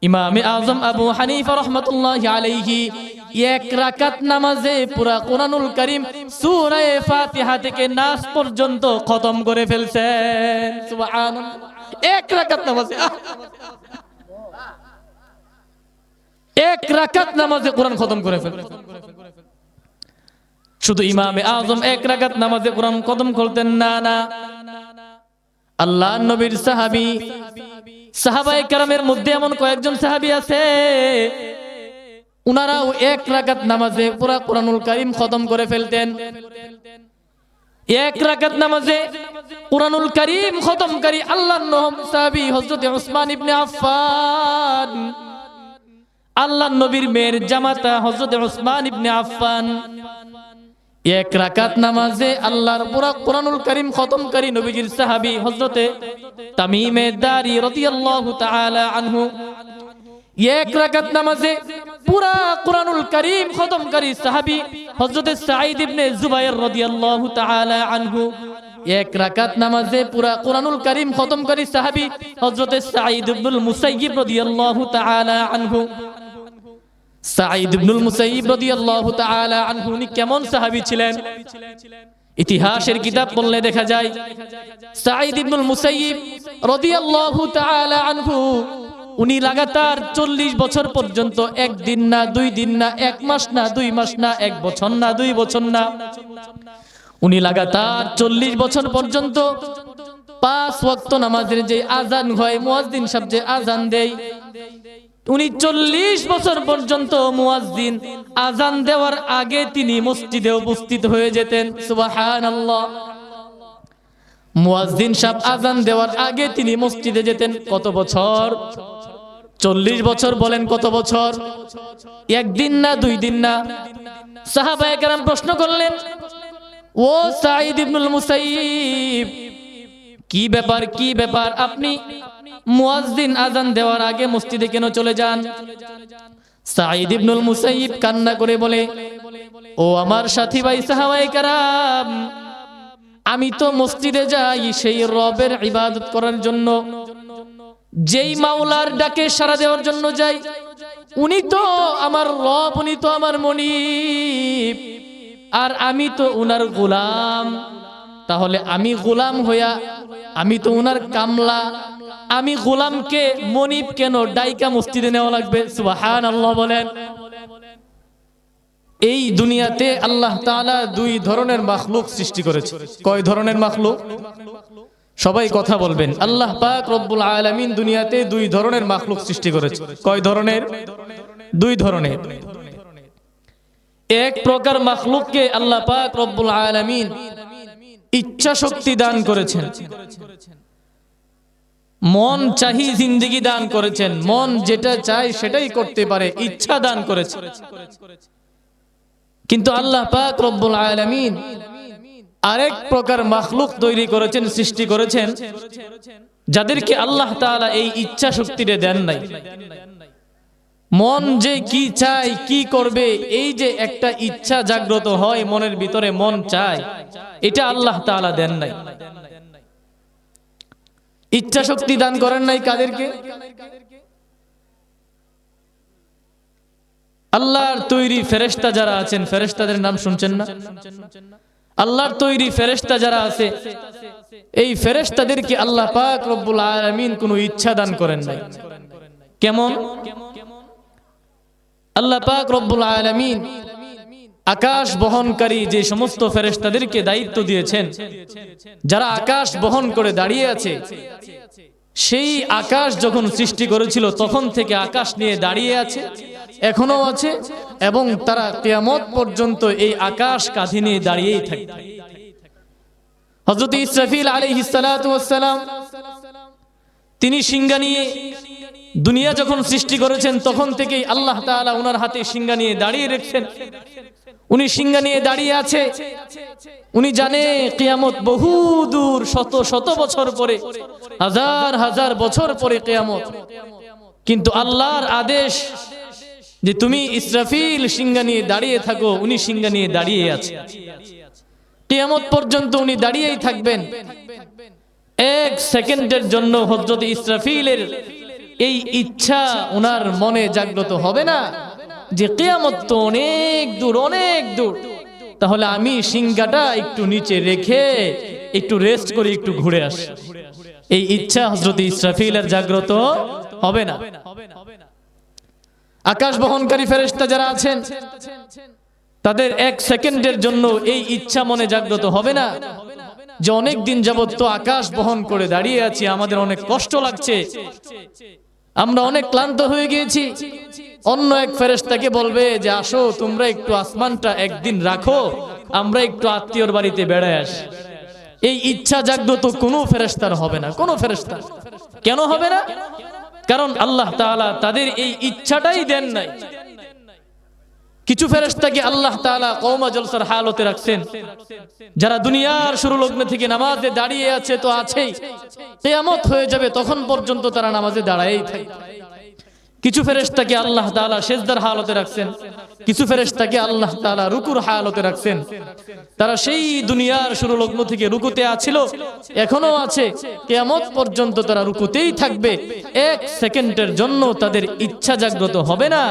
ইমামে আজম আবু হানিফা রাহমাতুল্লাহি আলাইহি এক রাকাত নামাজে পুরা কোরআনুল কারীম সূরা ফাতিহা থেকে নাস পর্যন্ত খতম করে ফেলছেন। সুবহানাল্লাহ। এক রাকাত নামাজে এক রাকাত নামাজে কোরআন খতম করে ফেলছেন। শুধু ইমামে আজম এক রাকাত নামাজে কোরআন খতম করতেন না, না, আল্লাহর নবীর সাহাবী সাহাবায়ে কেরামের মধ্যে এমন কয়েকজন সাহাবী আছে উনারাও এক রাকাত নামাজে পুরা কোরআনুল কারীম খতম করে ফেলতেন। এক রাকাত নামাজে কোরআনুল কারীম খতমকারী আল্লাহর সাহাবী হযরত উসমান ইবনে আফফান, আল্লাহর নবীর মেয়ের জামাতা হযরত উসমান ইবনে আফফান এক রাকাত নামাজে আল্লাহর পুরা কোরআনুল কারীম খতমকারী নবীজির সাহাবী হযরতে তামিমে দারি রাদিয়াল্লাহু তাআলা আনহু এক রাকাত নামাজে পুরা কোরআনুল কারীম খতমকারী সাহাবী হযরতে সাঈদ ইবনে জুবায়ের রাদিয়াল্লাহু তাআলা আনহু এক রাকাত নামাজে পুরা কোরআনুল কারীম খতমকারী সাহাবী হযরতে সাঈদ ইবনুল মুসাইয়িব রাদিয়াল্লাহু তাআলা আনহু। সাঈদ ইবনুল মুসাইয়িব রাদিয়াল্লাহু তাআলা আনহু উনি কেমন সাহাবী ছিলেন? ইতিহাসের কিতাব পড়লে দেখা যায় সাঈদ ইবনুল মুসাইয়িব রাদিয়াল্লাহু তাআলা আনহু উনি লাগাতার 40 বছর পর্যন্ত একদিন না, 2 দিন না, 1 মাস না, 2 মাস না, 1 বছর না, 2 বছর না, উনি লাগাতার 40 বছর পর্যন্ত 5 ওয়াক্ত নামাজের যে আজান হয়, মুয়াজ্জিন সাহেব যে আজান দেয়, উনি 40 বছর পর্যন্ত মুয়াজ্জিন আজান দেওয়ার আগে তিনি মসজিদে উপস্থিত হয়ে যেতেন। সুবহানাল্লাহ। মুয়াজ্জিন সাহেব আজান দেওয়ার আগে তিনি মসজিদে যেতেন। কত বছর? 40 বছর। বলেন কত বছর? একদিন না, 2 দিন না। সাহাবায়ে কেরাম প্রশ্ন করলেন, ও সাঈদ ইবনুল মুসাইয়িব, কি ব্যাপার, কি ব্যাপার, আপনি মুয়াজ্জিন আজান দেওয়ার আগে মসজিদে কেন চলে যান? সাঈদ ইবনুল মুসাইয়িব কান্না করে বলে, ও আমার সাথী ভাই সাহাবায়ে কেরাম, আমি তো মসজিদে যাই সেই রবের ইবাদত করার জন্য, যেই মাওলার ডাকে সাড়া দেওয়ার জন্য যাই, উনি তো আমার রব, উনি তো আমার মনিব, আর আমি তো উনার গোলাম। তাহলে আমি গোলাম হইয়া, আমি তো উনার কামলা, আমি গোলামকে মনিব কেন ডাইকা মসজিদে নেওয়া লাগবে? সুবহানাল্লাহ। বলেন, এই দুনিয়াতে আল্লাহ তাআলা 2 ধরনের মাখলুক সৃষ্টি করেছে। কয় ধরনের মাখলুক? সবাই কথা বলবেন। আল্লাহ পাক রব্বুল আলামিন দুনিয়াতে 2 ধরনের মাখলুক সৃষ্টি করেছে। কয় ধরনের? 2 ধরনের। এক প্রকার মাখলুককে আল্লাহ পাক রব্বুল আলামিন ইচ্ছা শক্তি দান করেছেন, মন চাহি জিন্দেগি দান করেছেন, মন যেটা চায় সেটাই করতে পারে, ইচ্ছা দান করেছেন। কিন্তু আল্লাহ পাক রব্বুল আলামিন আরেক প্রকার মাখলুক তৈরি করেছেন, সৃষ্টি করেছেন, যাদেরকে আল্লাহ তাআলা এই ইচ্ছা শক্তিটা দেন নাই। মন যে কি চায়, কি করবে, এই যে একটা ইচ্ছা জাগ্রত হয় মনের ভিতরে, মন চায়, এটা আল্লাহ তাআলা দেন নাই। ইচ্ছা শক্তি দান করেন নাই কাদেরকে? আল্লাহর তৈরি ফেরেশতা যারা আছেন, ফেরেশতাদের নাম শুনছেন না? আল্লাহর তৈরি ফেরেশতা যারা আছে, এই ফেরেশতাদেরকে আল্লাহ পাক রব্বুল আলামিন কোনো ইচ্ছা দান করেন নাই। কেমন? আল্লাহ পাক রব্বুল আলামিন আকাশ বহনকারী যে সমস্ত ফেরেশতাদেরকে দায়িত্ব দিয়েছেন, যারা আকাশ বহন করে দাঁড়িয়ে আছে, সেই আকাশ যখন সৃষ্টি করেছিল তখন থেকে আকাশ নিয়ে দাঁড়িয়ে আছে, এখনো আছে, এবং তারা কিয়ামত পর্যন্ত এই আকাশ কাঁধে নিয়ে দাঁড়িয়েই থাকে। হযরত ইসরাফিল আলাইহিস সালাতু ওয়াস সালাম তিনি সিংহা নিয়ে দুনিয়া যখন সৃষ্টি করেছেন তখন থেকেই আল্লাহ তাআলা ওনার হাতে সিংহা নিয়ে দাঁড়িয়ে রেখেছেন। উনি সিংহা নিয়ে দাঁড়িয়ে আছে, উনি জানে কিয়ামত বহু দূর, শত শত বছর পরে, হাজার হাজার বছর পরে কিয়ামত। কিন্তু আল্লাহর আদেশ যে তুমি ইসরাফিল সিংহা নিয়ে দাঁড়িয়ে থাকো, উনি সিংহা নিয়ে দাঁড়িয়ে আছে, কিয়ামত পর্যন্ত উনি দাঁড়িয়েই থাকবেন। 1 সেকেন্ডের জন্য হযরত ইসরাফিলের এই ইচ্ছা ওনার মনে জাগ্রত হবে না যে কিয়ামত তো অনেক দূর, তাহলে আমি সিংহাটা একটু নিচে রেখে একটু রেস্ট করে একটু ঘুরে আসি। এই ইচ্ছা হযরত ইসরাফিলের জাগ্রত হবে না। আকাশ বহনকারী ফেরেশতা যারা আছেন তাদের এক সেকেন্ডের জন্য এই ইচ্ছা মনে জাগ্রত হবে না যে অনেক দিন যাবত তো আকাশ বহন করে দাঁড়িয়ে আছি, আমাদের অনেক কষ্ট লাগছে, আমরা অনেক ক্লান্ত হয়ে গিয়েছি। অন্য এক ফেরেশতাকে বলবে যে আসো তোমরা একটু আসমানটা একদিন রাখো, আমরা একটু আত্মীয়র বাড়িতে বেড়ায় আসি। এই ইচ্ছা জাগ্রত কোনো ফেরেশতার হবে না, কোনো ফেরেশতা। কেন হবে না? কারণ আল্লাহ তাআলা তাদের এই ইচ্ছাটাই দেন নাই। কিছু ফেরেশতাকে আল্লাহ তাআলা কওমা জলসার হালতে রাখছেন, যারা দুনিয়ার শুরু লগ্ন থেকে নামাজে দাঁড়িয়ে আছে তো আছেই, কিয়ামত হয়ে যাবে তখন পর্যন্ত তারা নামাজে দাঁড়ায়েই থাকে। কিছু ফেরেশতাকে আল্লাহ তাআলা সিজদার হালতে রাখছেন, কিছু ফেরেশতাকে আল্লাহ তাআলা রুকুর হালতে রাখছেন। তারা সেই দুনিয়ার শুরু লগ্ন থেকে রুকুতে আছিল, এখনো আছে, কিয়ামত পর্যন্ত তারা রুকুতেই থাকবে। এক সেকেন্ডের জন্য তাদের ইচ্ছা জাগ্রত হবে না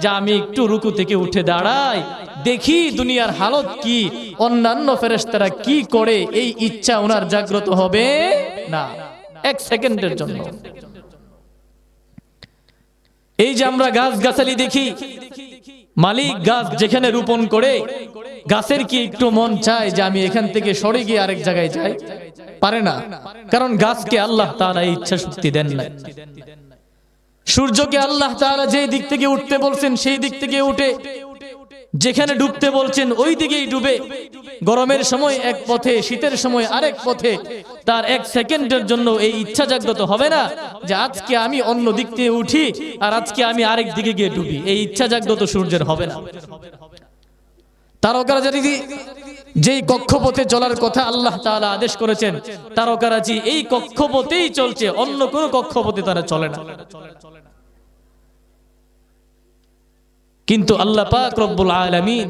যে আমি একটু রুকু থেকে উঠে দাঁড়াই, দেখি দুনিয়ার হালত কি, অন্যান্য ফেরেশতারা কি করে। এই ইচ্ছা ওনার জাগ্রত হবে না এক সেকেন্ডের জন্য। এই যে আমরা গাছ গাছালি দেখি, মালিক গাছ যেখানে রোপণ করে, গাছের কি একটু মন চায় যে আমি এখান থেকে সরে গিয়ে আরেক জায়গায় যাই? পারে না, কারণ গাছকে আল্লাহ তাআলা ইচ্ছা শক্তি দেন না। সূর্যকে আল্লাহ তাআলা যেই দিক থেকে উঠতে বলছেন সেই দিক থেকে উঠে, যেখানে ডুবতে বলছেন ওই দিকেই ডুবে। গরমের সময় এক পথে, শীতের সময় আরেক পথে। তার এক সেকেন্ডের জন্য এই ইচ্ছা জাগ্রত হবে না যে আজকে আমি অন্য দিক থেকে উঠি আর আজকে আমি আরেক দিকে গিয়ে ডুবি। এই ইচ্ছা জাগ্রত সূর্যের হবে না। তারকারাজি যেই কক্ষপথে চলার কথা আল্লাহ তাআলা আদেশ করেছেন, তারকারাজি এই কক্ষপথেই চলছে, অন্য কোনো কক্ষপথে তারা চলে না। কিন্তু আল্লাহ পাক রব্বুল আলামিন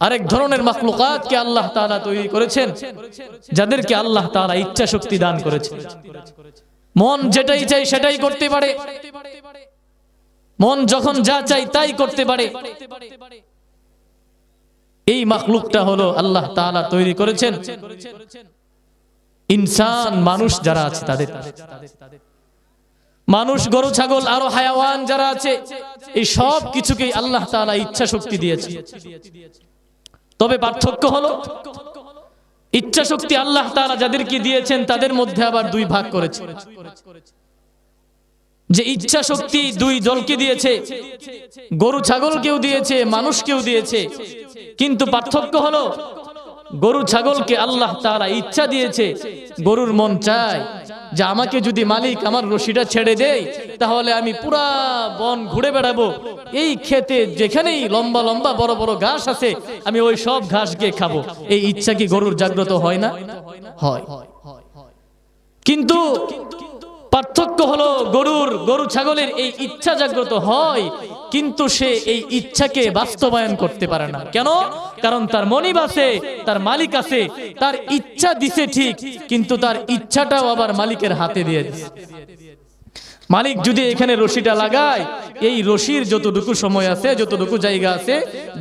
আরেক ধরনের মাখলুকাতকে আল্লাহ তাআলা তৈরি করেছেন, যাদেরকে আল্লাহ তাআলা ইচ্ছা শক্তি দান করেছেন। মন যেটাই চাই সেটাই করতে পারে, মন যখন যা চাই তাই করতে পারে। এই মাখলুকটা হলো আল্লাহ তাআলা তৈরি করেছেন ইনসান, মানুষ যারা আছে তাদের। মানুষ, গরু, ছাগল, আরো হায়াওয়ান যারা আছে, এই সব কিছুকেই আল্লাহ তাআলা ইচ্ছা শক্তি দিয়েছে। তবে পার্থক্য হলো ইচ্ছা শক্তি আল্লাহ তাআলা যাদেরকে দিয়েছেন তাদের মধ্যে আবার দুই ভাগ করেছে। যে ইচ্ছা শক্তি দুই দলকে দিয়েছে, গরু ছাগলকেও দিয়েছে, মানুষকেও দিয়েছে। কিন্তু পার্থক্য হলো গরু ছাগলকে আল্লাহ তাআলা ইচ্ছা দিয়েছে, গরুর মন চায় যে আমাকে যদি মালিক আমার রশিটা ছেড়ে দেয় তাহলে আমি পুরা বন ঘুরে বেড়াবো, এই খেতে যেখানেই লম্বা লম্বা বড় বড় ঘাস আছে আমি ওই সব ঘাস গিয়ে খাবো। এই ইচ্ছা কি গরুর জাগ্রত হয় না? হয়। কিন্তু পার্থক্য হলো গরু ছাগলের এই ইচ্ছা জাগ্রত হয়, কিন্তু সে এই ইচ্ছাকে বাস্তবায়ন করতে পারে না। কেন? কারণ তার মনিব আছে, তার মালিক আছে, তার ইচ্ছা দিছে ঠিক, কিন্তু তার ইচ্ছাটাও আবার মালিকের হাতে দিয়ে দিছে। মালিক যদি এখানে রশিটা লাগায়, এই রশির যতটুকু সময় আছে, যতটুকু জায়গা আছে,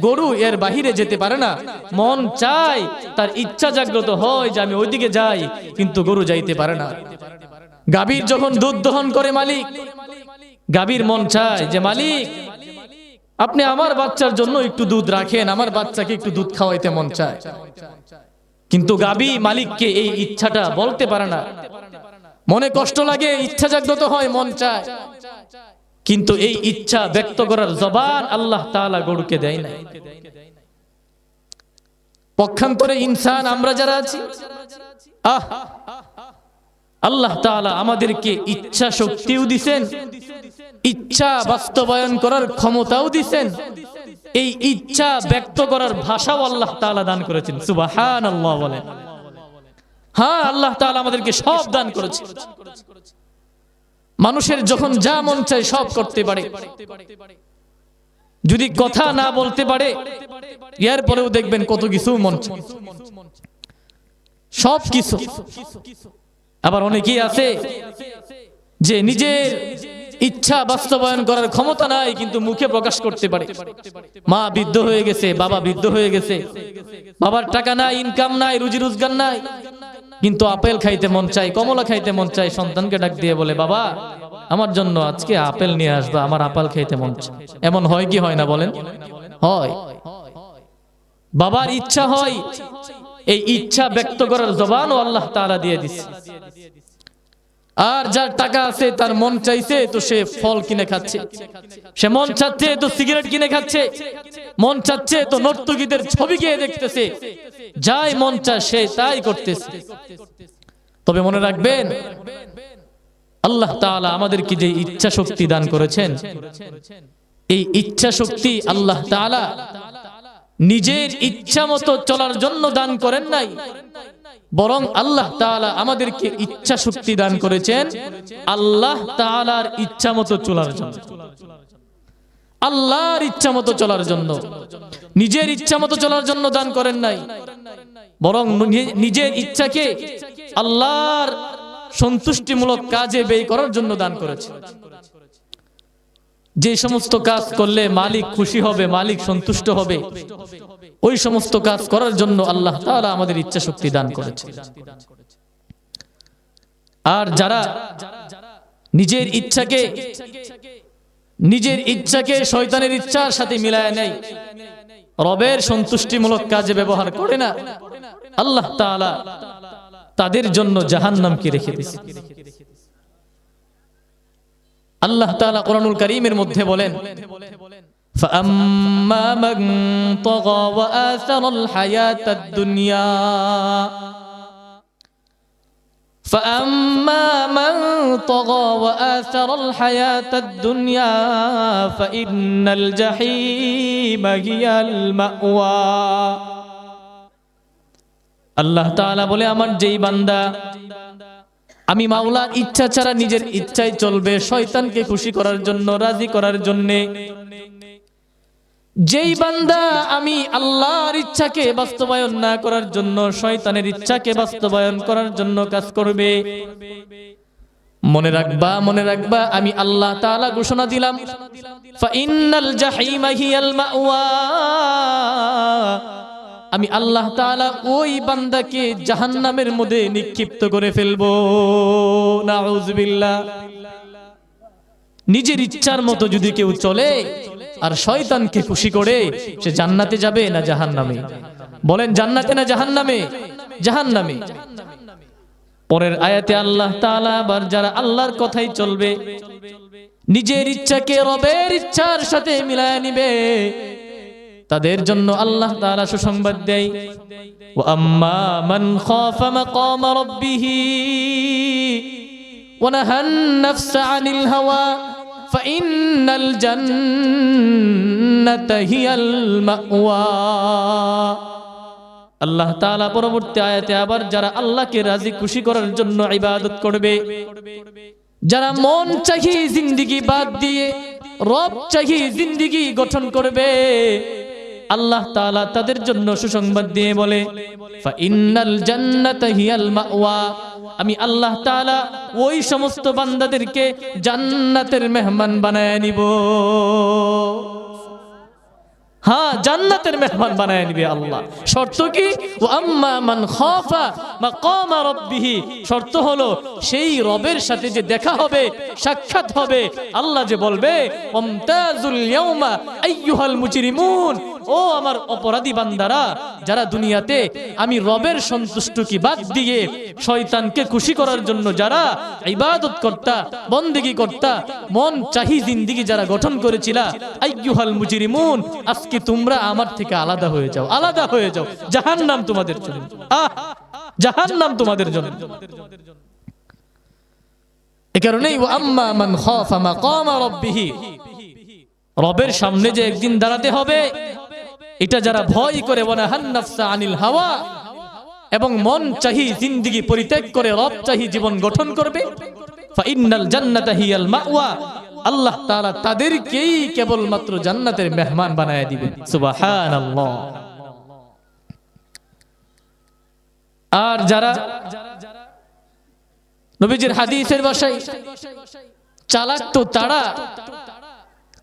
গরু এর বাহিরে যেতে পারে না। মন চায়, তার ইচ্ছা জাগ্রত হয় যে আমি ওইদিকে যাই, কিন্তু গরু যাইতে পারে না। গাভীর যখন দুধ দহন করে মালিক, গাভীর মন চায় যে মালিক আপনি আমার বাচ্চার জন্য একটু দুধ রাখেন, আমার বাচ্চাকে একটু দুধ খাওয়াইতে মন চায়। কিন্তু গাভী মালিককে এই ইচ্ছাটা বলতে পারে না। মনে কষ্ট লাগে, ইচ্ছা জাগ্রত হয়, মন চায়, কিন্তু এই ইচ্ছা ব্যক্ত করার জবান আল্লাহ তাআলা গরুকে দেয় না। পক্ষান্তরে ইনসান আমরা যারা আছি, আল্লাহ তাআলা আমাদেরকে ইচ্ছা শক্তিও দিবেন, ইচ্ছা বাস্তবায়ন করার ক্ষমতাও দিবেন, এই ইচ্ছা ব্যক্ত করার ভাষাও আল্লাহ তাআলা দান করেছেন। সুবহানাল্লাহ বলেন। হ্যাঁ, আল্লাহ তাআলা আমাদেরকে সব দান করেছেন। মানুষের যখন যা মন চায় সব করতে পারে। যদি কথা না বলতে পারে, এর পরেও দেখবেন কত কিছু মন চায়, সব কিছু। আবার অনেকেই আছে যে নিজের ইচ্ছা বাস্তবায়ন করার ক্ষমতা নাই কিন্তু মুখে প্রকাশ করতে পারে। মা বৃদ্ধ হয়ে গেছে, বাবা বৃদ্ধ হয়ে গেছে, বাবার টাকা নাই, ইনকাম নাই, রুজি রোজগার নাই, কিন্তু আপেল খাইতে মন চায়, কমলা খাইতে মন চায়। সন্তানকে ডাক দিয়ে বলে, বাবা আমার জন্য আজকে আপেল নিয়ে আসবা, আমার আপেল খাইতে মন চায়। এমন হয় কি হয় না বলেন? হয়। বাবার ইচ্ছা হয়, এই ইচ্ছা ব্যক্ত করার জবানও আল্লাহ তাআলা দিয়ে দিচ্ছে। আর যার টাকা আছে তার মন চাইছে তো সে ফল কিনে খাচ্ছে, সে মন চাচ্ছে তো সিগারেট কিনে খাচ্ছে, মন চাচ্ছে তো নর্তকীদের ছবি গিয়ে দেখতেছে, যাই মন চায় সে তাই করতেছে। তবে মনে রাখবেন, আল্লাহ তাআলা আমাদেরকে যে ইচ্ছা শক্তি দান করেছেন, এই ইচ্ছা শক্তি আল্লাহ তাআলা নিজের ইচ্ছা মতো চলার জন্য দান করেন নাই, বরং আল্লাহ তাআলা আমাদেরকে ইচ্ছা শক্তি দান করেছেন আল্লাহ তাআলার ইচ্ছা মতো চলার জন্য। আল্লাহর ইচ্ছা মতো চলার জন্য, নিজের ইচ্ছা মতো চলার জন্য দান করেন নাই, বরং নিজের ইচ্ছাকে আল্লাহর সন্তুষ্টিমূলক কাজে ব্যয় করার জন্য দান করেছে। যে সমস্ত কাজ করলে মালিক খুশি হবে, মালিক সন্তুষ্ট হবে, ওই সমস্ত কাজ করার জন্য আল্লাহ তাআলা আমাদের ইচ্ছা শক্তি দান করেছে। আর যারা নিজের ইচ্ছাকে শয়তানের ইচ্ছার সাথে মিলায় নেয়, রবের সন্তুষ্টিমূলক কাজে ব্যবহার করে না, আল্লাহ তাআলা তাদের জন্য জাহান্নামকে রেখে দিয়েছে। আল্লাহ তাআলা কোরআনুল কারীমের মধ্যে বলেন, فَأَمَّا مَنْ طَغَى وَآثَرَ الْحَيَاةَ الدُّنْيَا فَأَمَّا مَنْ طَغَى وَآثَرَ الْحَيَاةَ الدُّنْيَا فَإِنَّ الْجَحِيمَ هِيَ الْمَأْوَى। আল্লাহ তাআলা বলে, আমার যেই বান্দা আমি মাওলার ইচ্ছা ছাড়া নিজের ইচ্ছায় চলবে, শয়তানকে খুশি করার জন্য, রাজি করার জন্য, যেই বান্দা আমি আল্লাহর ইচ্ছাকে বাস্তবায়ন না করার জন্য শয়তানের ইচ্ছাকে বাস্তবায়ন করার জন্য কাজ করবে, মনে রাখবা আমি আল্লাহ তাআলা ঘোষণা দিলাম, ফাইন্নাল জাহিমা হিয়াল মাওয়া, আমি আল্লাহ তাআলা ওই বান্দাকে জাহান্নামের মধ্যে নিক্ষিপ্ত করে ফেলবো। নাউযুবিল্লাহ। নিজের ইচ্ছার মতো যদি কেউ চলে আর শয়তানকে খুশি করে, সে জান্নাতে যাবে না জাহান্নামে? বলেন, জান্নাতে না জাহান্নামে? জাহান্নামে। পরের আয়াতে আল্লাহ তাআলা আবার যারা আল্লাহর কথাই চলবে, নিজের ইচ্ছাকে রবের ইচ্ছার সাথে মিলায় নিবে, তাদের জন্য আল্লাহ তাআলা সুসংবাদ দেয়, ওয়া আম্মা মান খাফা মাকামা রাব্বিহি ওয়া নাহান নাফসা আনিল হাওয়া ফাইন্নাল জান্নাতা হিয়াল মাওয়া। আল্লাহ তাআলা পরবর্তী আয়াতে আবার যারা আল্লাহকে রাজি খুশি করার জন্য ইবাদত করবে, যারা মন চাহি জিন্দেগি বাদ দিয়ে রব চাহি জিন্দেগি গঠন করবে, আল্লাহ তাআলা তাদের জন্য সুসংবাদ দিয়ে বলে, ফাইন্নাল জান্নাতা হিয়াল মাওয়া, আমি আল্লাহ তাআলা ওই সমস্ত বান্দাদেরকে জান্নাতের মেহমান বানায় নিব। হ্যাঁ, জান্নাতের মেহমান বানায় নিবে আল্লাহ। শর্ত কি? ওয়া আম্মা মান খাফা মাকামা রাব্বিহি, শর্ত হলো সেই রবের সাথে যে দেখা হবে, সাক্ষাৎ হবে, আল্লাহ যে বলবে, আমতাজুল ইয়াউমা আইয়ুহাল মুজরিমুন, ও আমার অপরাধী বান্দারা, যারা দুনিয়াতে আমি রবের সন্তুষ্টিকে বাদ দিয়ে শয়তানকে খুশি করার জন্য যারা ইবাদত করতা, বন্দেগী করতা, মন চাহি জিন্দেগি যারা গঠন করেছিলা, আইয়ুহাল মুজরিমুন, আজকে তোমরা আমার থেকে আলাদা হয়ে যাও, আলাদা হয়ে যাও, জাহান্নাম তোমাদের জন্য, জাহান্নাম তোমাদের জন্য। এই কারণেই ওয়া আম্মা মান খাফা মাকামা রাব্বিহি, রবের সামনে যে একদিন দাঁড়াতে হবে, এটা যারা ভয় করে, ওয়া নাহান নাফসা আনিল হাওয়া, এবং মন চাহি জিন্দেগি পরিত্যাগ করে রব চাহি জীবন গঠন করবে, ফাইন্নাল জান্নাতা হিয়াল মাওয়া, আল্লাহ তাআলা তাদেরকেই কেবলমাত্র জান্নাতের মেহমান বানায় দিবেন। সুবহানাল্লাহ। আর যারা নবীজির হাদিসের ভাষায় চালাক তো তারা,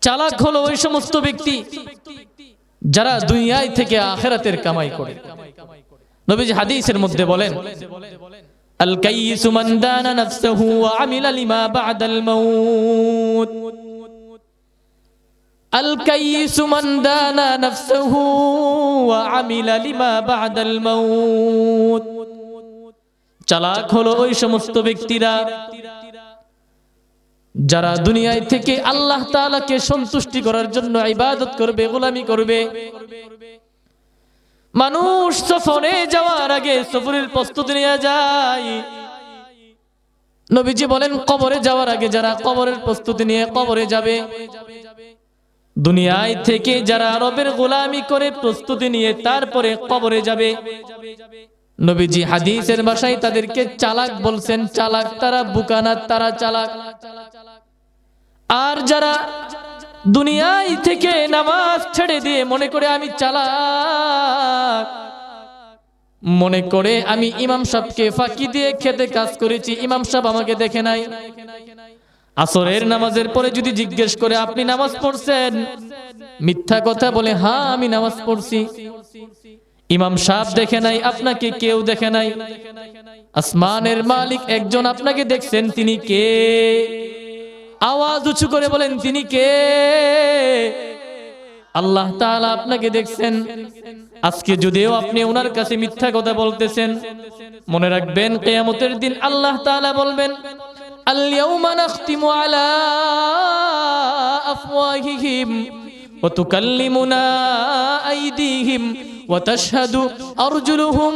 চালাক হলো ওই সমস্ত ব্যক্তি যারা দুনিয়ায় থেকে আখিরাতের কামাই করে। নবীজি হাদিসের মধ্যে বলেন, আল কাইয়িসু মান দানা নাফসাহু ওয়া আমিলা লিমা বা'দাল মাউত। আল কাইয়িসু মান দানা নাফসাহু ওয়া আমিলা লিমা বা'দাল মাউত। চালাক হলো ওই সমস্ত ব্যক্তিরা যারা দুনিয়ায় থেকে আল্লাহ তাআলাকে সন্তুষ্টি করার জন্য ইবাদত করবে, গোলামি করবে। মানুষ সফরে যাওয়ার আগে সফরের প্রস্তুতি নিয়ে যায়। নবীজি বলেন, কবরে যাওয়ার আগে যারা কবরের প্রস্তুতি নিয়ে কবরে যাবে, দুনিয়ায় থেকে যারা রবের গোলামি করে প্রস্তুতি নিয়ে তারপরে কবরে যাবে, নবীজি হাদিসের ভাষায় তাদেরকে চালাক বলছেন। চালাক তারা, বোকা না, তারা চালাক। আর যারা দুনিয়ায় থেকে নামাজ ছেড়ে দিয়ে মনে করে আমি চালাক, মনে করে আমি ইমাম সাহেবকে ফাঁকি দিয়ে খেতে কাজ করেছি, ইমাম সাহেব আমাকে দেখে নাই। আসরের নামাজের পরে যদি জিজ্ঞেস করে আপনি নামাজ পড়ছেন, মিথ্যা কথা বলে হ্যাঁ আমি নামাজ পড়ছি, ইমাম সাহেব দেখে নাই, আপনাকে কেউ দেখে নাই। আসমানের মালিক একজন আপনাকে দেখছেন, তিনি কে? আওয়াজ উঁচু করে বলেন, তিনি কে? আল্লাহ তাআলা আপনাকে দেখছেন। আজকে যদিও আপনি ওনার কাছে মিথ্যা কথা বলতেছেন, মনে রাখবেন কিয়ামতের দিন আল্লাহ তাআলা বলবেন, আল ইয়াউমা নাখতিমু আলা আফওয়াহিহিম ওয়া তুকাল্লিমুনা আইদিহিম ওয়া তাশহাদু আরজুলুহুম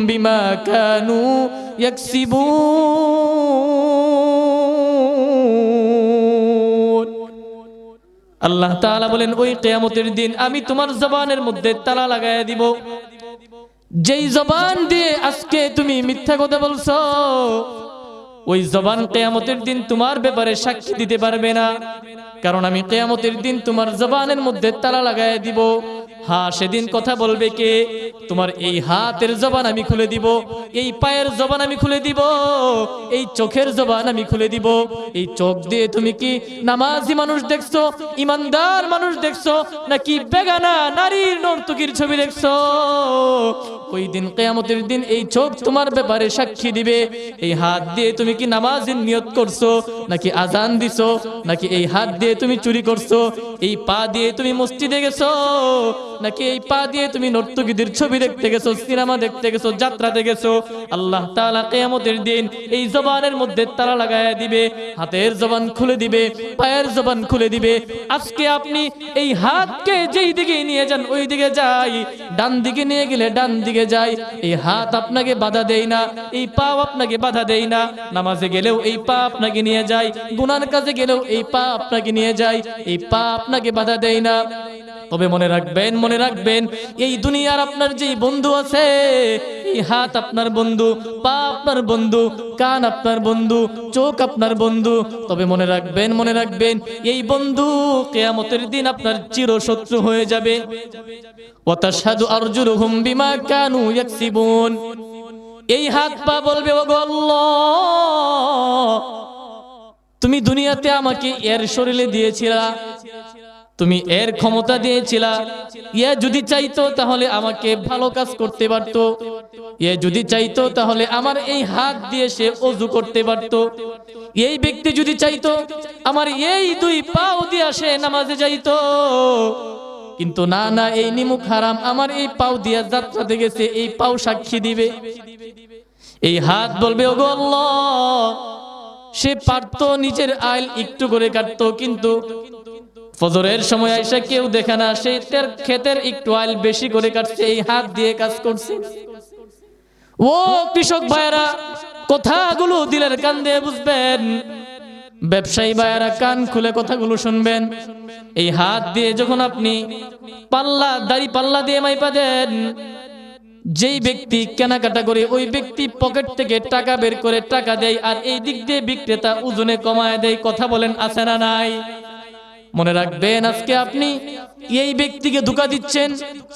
বিমা কানু ইয়াকসিবুন। আল্লাহ তাআলা বলেন, ওই কিয়ামতের দিন আমি তোমার জবানের মধ্যে তালা লাগায়া দিব। যেই জবান দিয়ে আজকে তুমি মিথ্যা কথা বলছো, ওই জবান কিয়ামতের দিন তোমার ব্যাপারে সাক্ষী দিতে পারবে না, কারণ আমি কিয়ামতের দিন তোমার জবানের মধ্যে তালা লাগায়া দিব। হ্যাঁ, সেদিন কথা বলবে কে? তোমার এই হাতের জবান আমি খুলে দিব, এই পায়ের জবান আমি খুলে দিব, এই চোখের জবান আমি খুলে দিব। এই চোখ দিয়ে তুমি কি নামাজি মানুষ দেখছো, ইমানদার মানুষ দেখছো, নাকি বেগানা নারীর নর্তকীর ছবি দেখছো? ওই দিন কিয়ামতের দিন এই চোখ তোমার ব্যাপারে সাক্ষী দিবে। এই হাত দিয়ে তুমি কি নামাজের নিয়ত করছো, নাকি আজান দিছো, নাকি এই হাত দিয়ে তুমি চুরি করছো? এই পা দিয়ে তুমি মসজিদে গেছো, নাকি এই পা দিয়ে তুমি নর্তকীদের ছবি দেখতে গেছো, সিনেমা দেখতে গেছো, যাত্রাতে গেছো? আল্লাহ তাআলা কিয়ামতের দিন এই জবানের মধ্যে তালা লাগায়া দিবে, হাতের জবান খুলে দিবে, পায়ের জবান খুলে দিবে। আজকে আপনি এই হাতকে যেই দিকে নিয়ে যান ওই দিকে যাই, ডান দিকে নিয়ে গেলে ডান দিকে যাই। এই হাত আপনাকে বাধা দেয় না, এই পা আপনাকে বাধা দেয় না। নামাজে গেলেও এই পা আপনাকে নিয়ে যায়, গুনার কাজে গেলেও এই পা আপনাকে নিয়ে যায়, এই পা আপনাকে বাধা দেয় না। তবে মনে রাখবেন, মনে রাখবেন, এই দুনিয়ার আপনার যেই বন্ধু আছে, এই হাত আপনার বন্ধু, পা আপনার বন্ধু, কান আপনার বন্ধু, চোখ আপনার বন্ধু। তবে মনে রাখবেন, মনে রাখবেন, এই বন্ধু কিয়ামতের দিন আপনার চিরশত্রু হয়ে যাবে। ওয়া তাশহাদু আরজুলুহুম বিমা কানু ইয়াকসিবুন। এই হাত পা বলবে, ওগো আল্লাহ, তুমি দুনিয়াতে আমাকে এর শরীরে দিয়েছিলা, তুমি এর ক্ষমতা দিয়েছিলা। ইয়া যদি চাইতো তাহলে আমাকে ভালো কাজ করতে পারতো, ইয়া যদি চাইতো তাহলে আমার এই হাত দিয়ে সে ওযু করতে পারতো। এই ব্যক্তি যদি চাইতো আমার এই দুই পাও দিয়ে সে নামাজে যাইতো, কিন্তু না না, এই নিমুখ হারাম, আমার এই পাও দিয়ে যাত্রাতে গেছে, এই পাও সাক্ষী দিবে। এই হাত বলবে, ওগো আল্লাহ, সে পারতো নিজের আইল একটু করে কাটতো, কিন্তু ফজরের সময় আইসা কেউ দেখে না, সে তার ক্ষেতের একটু আইল বেশি করে কাটছে, এই হাত দিয়ে কাজ করছে। ও কৃষক ভাইয়েরা, কথাগুলো দিলের কান দিয়ে বুঝবেন। ব্যবসায়ী ভাইয়েরা কান খুলে কথাগুলো শুনবেন। এই হাত দিয়ে যখন আপনি পাল্লা, দাড়ি পাল্লা দিয়ে মাইপা দেন, যেই ব্যক্তি কেনাকাটা করে ওই ব্যক্তি পকেট থেকে টাকা বের করে টাকা দেয়, আর এই দিক দিয়ে বিক্রেতা ওজনে কমায় দেয়। কথা বলেন, আছে না নাই? মনে রাখবেন, আজকে আপনি এই ব্যক্তিকে ধোঁকা দিচ্ছেন,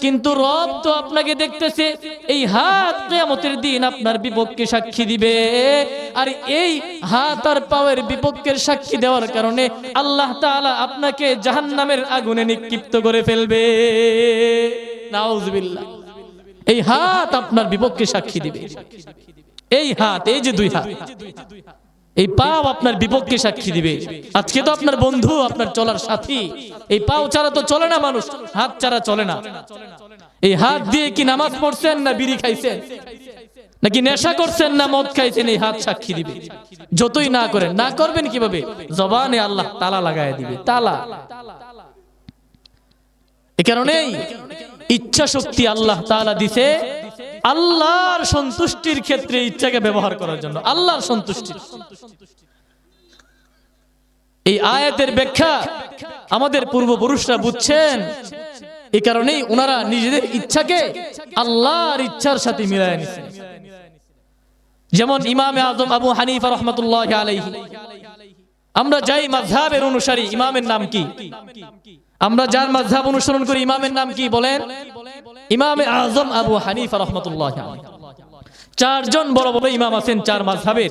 কিন্তু রব তো আপনাকে দেখতেছে। এই হাত কিয়ামতের দিন আপনার বিপক্ষে সাক্ষী দিবে, আর এই হাত আর পায়ের বিপক্ষের সাক্ষী দেওয়ার কারণে আল্লাহ তাআলা আপনাকে জাহান্নামের আগুনে নিক্ষিপ্ত করে ফেলবে। নাউজুবিল্লাহ। এই হাত আপনার বিপক্ষে সাক্ষী দিবে। এই হাত, এই যে দুই হাত, এই পাও আপনার বিপক্ষে সাক্ষী দিবে। আজকে তো আপনার বন্ধু, আপনার চলার সাথী। এই পাও ছাড়া তো চলে না মানুষ, হাত ছাড়া চলে না। এই হাত দিয়ে কি নামাজ পড়ছেন, না বিড়ি খাইছেন, নাকি নেশা করছেন, না মদ খাইছেন, এই হাত সাক্ষী দিবে। যতই না করেন, না করবেন কিভাবে? জবানে আল্লাহ তালা লাগায় দিবে, তালা। এ কারণেই ইচ্ছা শক্তি আল্লাহ তাআলা দিছে আল্লাহর সন্তুষ্টির ক্ষেত্রে ইচ্ছাকে ব্যবহার করার জন্য, আল্লাহর সন্তুষ্টি। এই আয়াতের ব্যাখ্যা আমাদের পূর্বপুরুষরা বুঝছেন। এই কারণেই ওনারা নিজেদের ইচ্ছাকে আল্লাহর ইচ্ছার সাথে মিলায় নিছেন। যেমন ইমামে আজম আবু হানিফা রাহমাতুল্লাহি আলাইহি, আমরা যাই মাযহাবের অনুসারী, ইমামের নাম কি? আমরা যার মাযহাব অনুসরণ করি, ইমামের নাম কি বলেন? ইমামে আজম আবু হানিফা রাহমাতুল্লাহি আলাইহি। চারজন বড় বড় ইমাম আছেন চার মাযহাবের।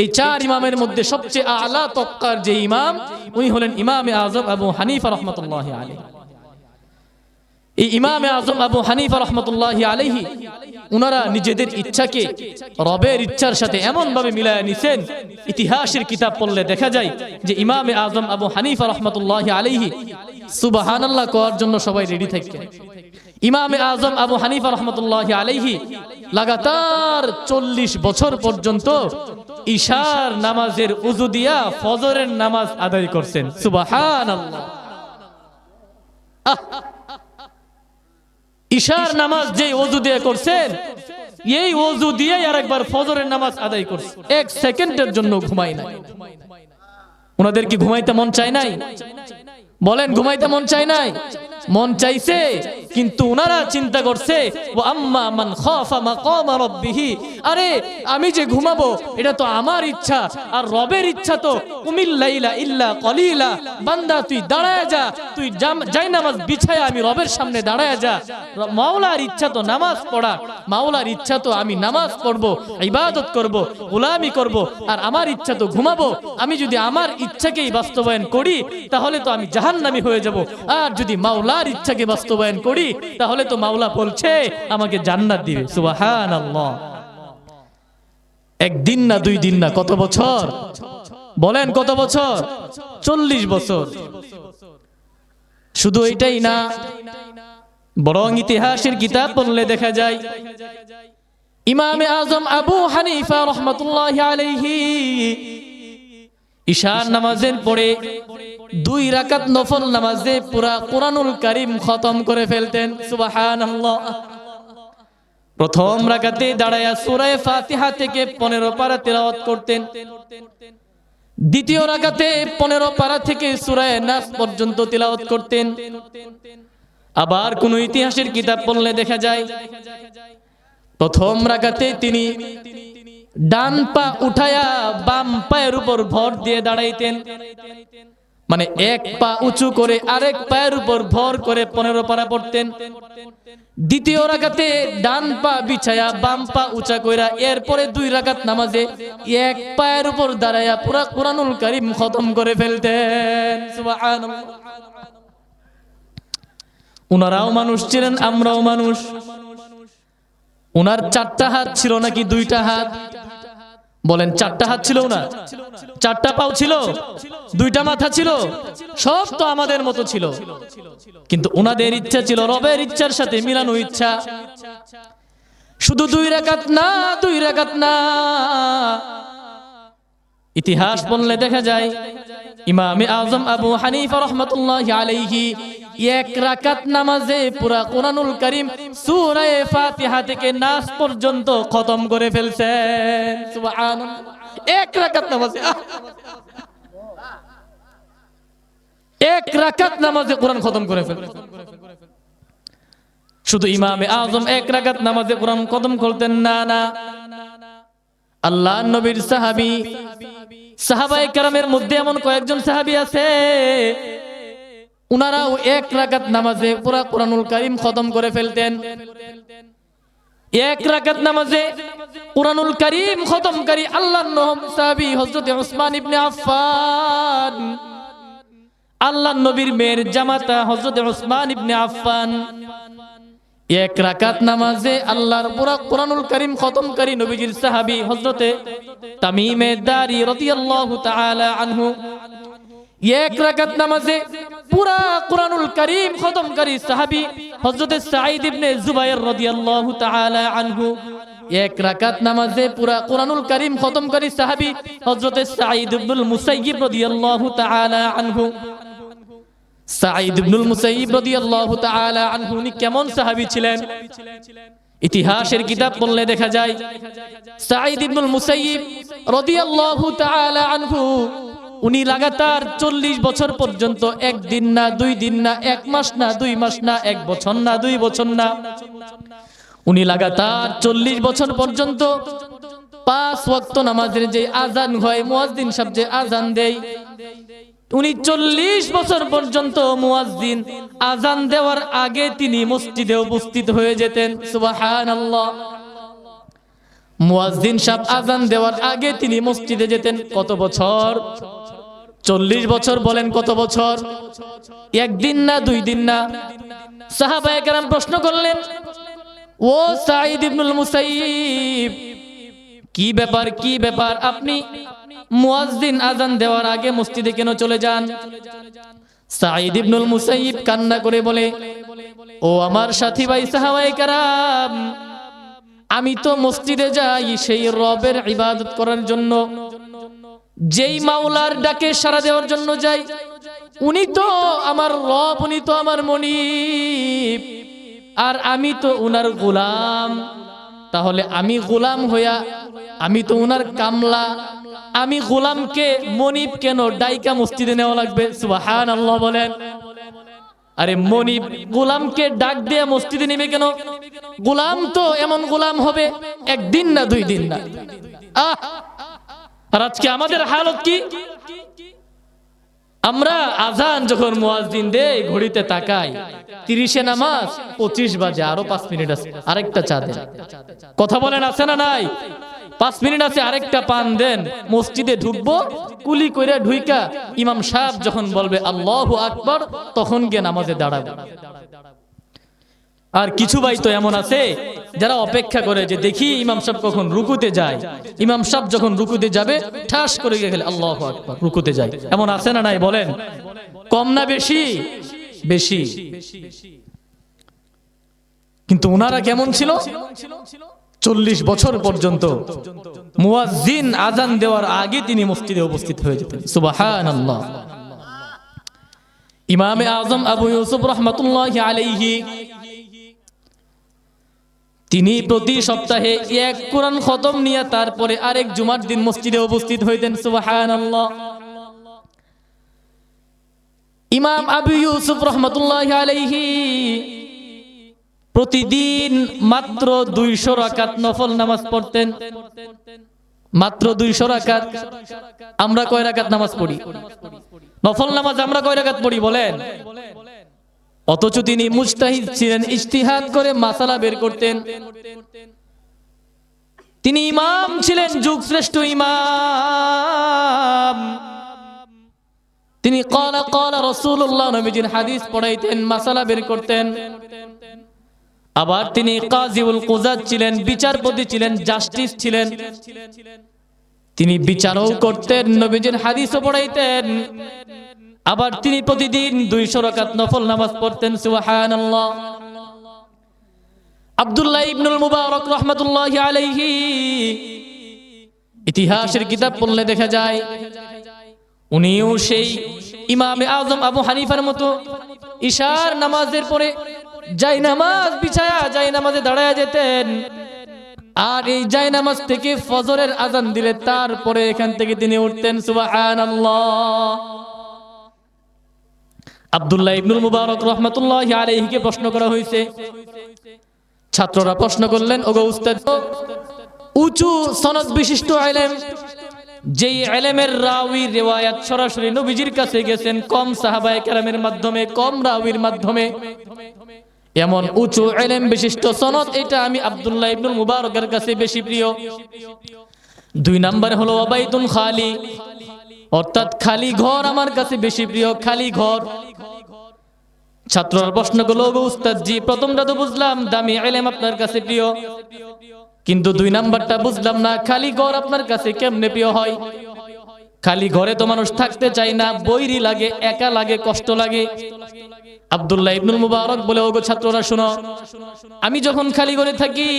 এই চার ইমামের মধ্যে সবচেয়ে আলা তবকার যে ইমাম, উনি হলেন ইমামে আজম আবু হানিফা রাহমাতুল্লাহি আলাইহি। এই ইমামে আজম আবু হানিফা রাহমাতুল্লাহি আলাইহি উনারা নিজেদের ইচ্ছাকে রবের ইচ্ছার সাথে এমন ভাবে মিলায় নিছেন, ইতিহাসের কিতাব পড়লে দেখা যায় যে ইমামে আজম আবু হানিফা রাহমাতুল্লাহি আলাইহি সুবহানাল্লাহ করার জন্য সবাই রেডি থাকেন। ইমামে আজম আবু হানিফা রাহমাতুল্লাহি আলাইহি লাগাতার 40 বছর পর্যন্ত ইশার নামাজের উযু দিয়া ফজরের নামাজ আদায় করছেন। সুবহানাল্লাহ। ইশার নামাজ যে ওযু দিয়ে করছেন, এই ওযু দিয়ে আরেকবার ফজরের নামাজ আদায় করছেন। এক সেকেন্ডের জন্য ঘুমায় নাই। ওনাদের কি ঘুমাইতে মন চায় নাই? বলেন, ঘুমাইতে মন চায় নাই? মন চাইছে, কিন্তু ওনারা চিন্তা করছে ওয়া আম্মা মান খাফা মাকাম রাব্বিহি, আরে আমি যে ঘুমাবো এটা তো আমার ইচ্ছা, আর রবের ইচ্ছা তো কুমিল লাইলা ইল্লা কলিলা, বান্দা তুই দাঁড়ায় যা, তুই যাই নামাজ বিছায়া আমি রবের সামনে দাঁড়ায় যা। মাওলার ইচ্ছা তো নামাজ পড়া, মাওলার ইচ্ছা তো আমি নামাজ পড়বো, ইবাদত করব, গোলামি করব, আর আমার ইচ্ছা তো ঘুমাবো। আমি যদি আমার ইচ্ছাকেই বাস্তবায়ন করি তাহলে তো আমি জাহান্নামী হয়ে যাব, আর যদি মাওলার ইচ্ছাকে বাস্তবায়ন করি তাহলে তো মাওলা বলছে আমাকে জান্নাত দিবে। সুবহানাল্লাহ। একদিন না, দুই দিন না, কত বছর? বলেন কত বছর? 40 বছর। শুধু এটাই না, বরং ইতিহাসের কিতাব পড়লে দেখা যায় ইমামে আজম আবু হানিফা রাহমাতুল্লাহি আলাইহি ইশার নামাজের পরে 2 রাকাত নফল নামাজে পুরা কুরআনুল কারীম খতম করে ফেলতেন। সুবহানাল্লাহ। প্রথম রাকাতে দাঁড়ায়া সূরা ফাতিহা থেকে 15 পারা তেলাওয়াত করতেন। দ্বিতীয় রাকাতে 15 পারা থেকে সূরা নাস পর্যন্ত তেলাওয়াত করতেন। আবার কোন ইতিহাসের কিতাব পড়লে দেখা যায় প্রথম রাকাতে তিনি ডান পা উঠায়া বাম পায়ের উপর ভর দিয়ে দাঁড়াইতেন, মানে এক পা উঁচু করে আরেক পায়ের উপর ভর করে 15 পারা পড়তেন। দ্বিতীয় রাকাতে ডান পা বিছায়া বাম পা উঁচা কইরা এরপরে 2 রাকাত নামাজে এক পায়ের উপর দাঁড়ায়া পুরা কুরআনুল কারীম খতম করে ফেলতেন। সুবহানাল্লাহ। উনারাও মানুষ ছিলেন, আমরাও মানুষ। উনার 4টা হাত ছিল নাকি 2টা হাত? বলেন, 4টা হাত ছিল না? 4টা পাও ছিল? 2টা মাথা ছিল? সব তো আমাদের মতো ছিল, কিন্তু ওনাদের ইচ্ছা ছিল রবের ইচ্ছার সাথে মিলানো ইচ্ছা। শুধু 2 রাকাত না, 2 রাকাত না, ইতিহাস বললে দেখা যায় ইমামে আজম আবু হানিফা রাহমাতুল্লাহি আলাইহি 1 রাকাত নামাজে পুরা কুরআনুল কারীম সূরা ফাতিহা থেকে নাস পর্যন্ত খতম করে ফেলছেন। সুবহানাল্লাহ। 1 রাকাত নামাজে, 1 রাকাত নামাজে কুরআন খতম করে ফেলছেন। শুধু ইমামে আজম 1 রাকাত নামাজে কুরআন খতম করতেন না, না, আল্লাহর নবীর সাহাবী, সাহাবায়ে কেরামের মধ্যে এমন কয়েকজন সাহাবী আছে উনারাও এক রাকাত নামাজে পুরা কোরআনুল কারীম খতম করে ফেলতেন। এক রাকাত নামাজে কোরআনুল কারীম খতমকারী আল্লাহর সাহাবী হযরত উসমান ইবনে আফফান, আল্লাহর নবীর মেয়ের জামাতা হযরত উসমান ইবনে আফফান এক রাকাত নামাজে আল্লাহর পুরা কোরআনুল কারীম খতমকারী নবীজির সাহাবী হযরতে তামিমে দারি রাদিয়াল্লাহু তাআলা আনহু এক রাকাত নামাজে পুরা কোরআনুল কারীম খতমকারী সাহাবী হযরতে সাঈদ ইবনে জুবায়ের রাদিয়াল্লাহু তাআলা আনহু এক রাকাত নামাজে পুরা কোরআনুল কারীম খতমকারী সাহাবী হযরতে সাঈদ ইবনুল মুসাইয়িব রাদিয়াল্লাহু তাআলা আনহু। সাঈদ ইবনুল মুসাইয়িব রাদিয়াল্লাহু তাআলা আনহু উনি কেমন সাহাবী ছিলেন? ইতিহাসের কিতাব পড়লে দেখা যায় সাঈদ ইবনুল মুসাইয়িব রাদিয়াল্লাহু তাআলা আনহু উনি লাগাতার 40 বছর পর্যন্ত একদিন না, 2 দিন না, 1 মাস না, 2 মাস না, 1 বছর না, 2 বছর না, উনি লাগাতার 40 বছর পর্যন্ত 5 ওয়াক্ত নামাজের যে আজান হয়, মুয়াজ্জিন সাহেব যে আজান দেয়, উনি 40 বছর পর্যন্ত মুয়াজ্জিন আজান দেওয়ার আগে তিনি মসজিদে উপস্থিত হয়ে যেতেন। সুবহানাল্লাহ। মুয়াজ্জিন সাহেব আজান দেওয়ার আগে তিনি মসজিদে যেতেন। কত বছর? 40 বছর। বলেন কত বছর? একদিন না, 2 দিন না। সাহাবায়ে কেরাম প্রশ্ন করলেন, ও সাঈদ ইবনুল মুসাইয়িব, কি ব্যাপার, কি ব্যাপার, আপনি মুয়াজ্জিন আজান দেওয়ার আগে মসজিদে কেন চলে যান? সাঈদ ইবনুল মুসাইয়িব কান্না করে বলে, ও আমার সাথী ভাই সাহাবায়ে কেরাম, আমি তো মসজিদে যাই সেই রবের ইবাদত করার জন্য, যেই মাওলার ডাকে সাড়া দেওয়ার জন্য যাই। উনি তো আমার রব, উনি তো আমার মনিব, আর আমি তো উনার গোলাম। তাহলে আমি গোলাম হইয়া, আমি তো উনার কামলা, আমি গোলামকে মনিব কেন ডাইকা মসজিদে নেওয়া লাগবে? সুবহানাল্লাহ বলেন। আরে মনিব গোলামকে ডাক দিয়ে মসজিদে নেবে কেন? গোলাম তো এমন গোলাম হবে একদিন না, 2 দিন না। আর আজকে আমাদের হালত কি? আমরা আজান যখন মুয়াজ্জিন দেয় ঘড়িতে তাকাই, 30-এ নামাজ, 25 বাজে, আরো 5 মিনিট আছে, আরেকটা চা দেন। কথা বলেন, আছে না নাই? 5 মিনিট আছে, আরেকটা পান দেন। মসজিদে ঢুকবো, কুলি কইরা ঢুইকা ইমাম সাহেব যখন বলবে আল্লাহু আকবার, তখন গিয়ে নামাজে দাঁড়াবো। আর কিছু ভাই তো এমন আছে যারা অপেক্ষা করে যে দেখি ইমাম সাহেব কখন রুকুতে যায়, ইমাম সাহেব যখন রুকুতে যাবে ঠাস করে গিয়ে গেলে আল্লাহু আকবার, রুকুতে যায়। এমন আছে না নাই? বলেন কম না বেশি? বেশি। কিন্তু ওনারা কেমন ছিল? 40 বছর পর্যন্ত মুয়াজ্জিন আজান দেওয়ার আগে তিনি মসজিদে উপস্থিত হয়ে যেতেন। সুবহানাল্লাহ। ইমামে আজম আবু ইউসুফ রাহমাতুল্লাহি আলাইহি তিনি প্রতি সপ্তাহে 1 কোরআন খতম নিয়ে তারপরে আরেক জুমার দিন মসজিদে উপস্থিত হইতেন। সুবহানাল্লাহ। ইমাম আবু ইউসুফ রাহমাতুল্লাহি আলাইহি প্রতিদিন মাত্র 200 রাকাত নফল নামাজ পড়তেন। মাত্র 200 রাকাত। আমরা কয় রাকাত নামাজ পড়ি? নফল নামাজ আমরা কয় রাকাত পড়ি বলেন? অথচ তিনি মুজতাহিদ ছিলেন, ইজতিহাদ করে মাসালা বের করতেন। তিনি ইমাম ছিলেন, যুগশ্রেষ্ঠ ইমাম। তিনি ক্বালা ক্বালা রাসূলুল্লাহ নবীজির হাদিস পড়াইতেন, মাসালা বের করতেন। আবার তিনি কাজীউল কুযাত ছিলেন, বিচারপতি ছিলেন, জাস্টিস ছিলেন। তিনি বিচারও করতেন, নবীজির হাদিসও পড়াইতেন। আবার তিনি প্রতিদিন 200 রাকাত নফল নামাজ পড়তেন। সুবহানাল্লাহ। আব্দুল্লাহ ইবনুল মুবারক রাহমাতুল্লাহি আলাইহি ইতিহাসের কিতাব পড়লে দেখা যায় উনিও সেই ইমামে আজম আবু হানিফার মতো ইশার নামাজের পরে যাই নামাজ বিছায়া যাই নামাজে দাঁড়ায়া যেতেন। আর এই যাই নামাজ থেকে ফজরের আজান দিলে তারপরে এখান থেকে তিনি উঠতেন। সুবহানাল্লাহ। আব্দুল্লাহ ইবনুল মুবারক রাহমাতুল্লাহি আলাইহিকে প্রশ্ন করা হয়েছে। ছাত্ররা প্রশ্ন করলেন, ওগো উস্তাদ, উঁচু সনদ বিশিষ্ট আলেম, যেই ইলমের রাওয়ী রিওয়ায়াত সরাসরি নবীজির কাছে গেছেন কম সাহাবায়ে কেরামের মাধ্যমে, কম রাওয়ীর মাধ্যমে, এমন উঁচু ইলম বিশিষ্ট সনদ, এটা আমি আব্দুল্লাহ ইবনুল মুবারকের কাছে বেশি প্রিয়। 2 নম্বরে হলো ওয়াবাইতুন খালি, অর্থাৎ খালি ঘর আমার কাছে বেশি প্রিয়, খালি ঘর। ছাত্ররা প্রশ্ন করলো, উস্তাদ জি প্রথমটা তো বুঝলাম দামি ইলম আপনার কাছে প্রিয়, কিন্তু 2 নাম্বারটা বুঝলাম না, খালি ঘর আপনার কাছে কেমনে প্রিয় হয়? খালি ঘরে তো মানুষ থাকতে চায় না, বৈরি লাগে, একা লাগে, কষ্ট লাগে। আব্দুল্লাহ ইবনুল মুবারক বলে, ওগো ছাত্ররা শুনো, আমি যখন খালি ঘরে থাকি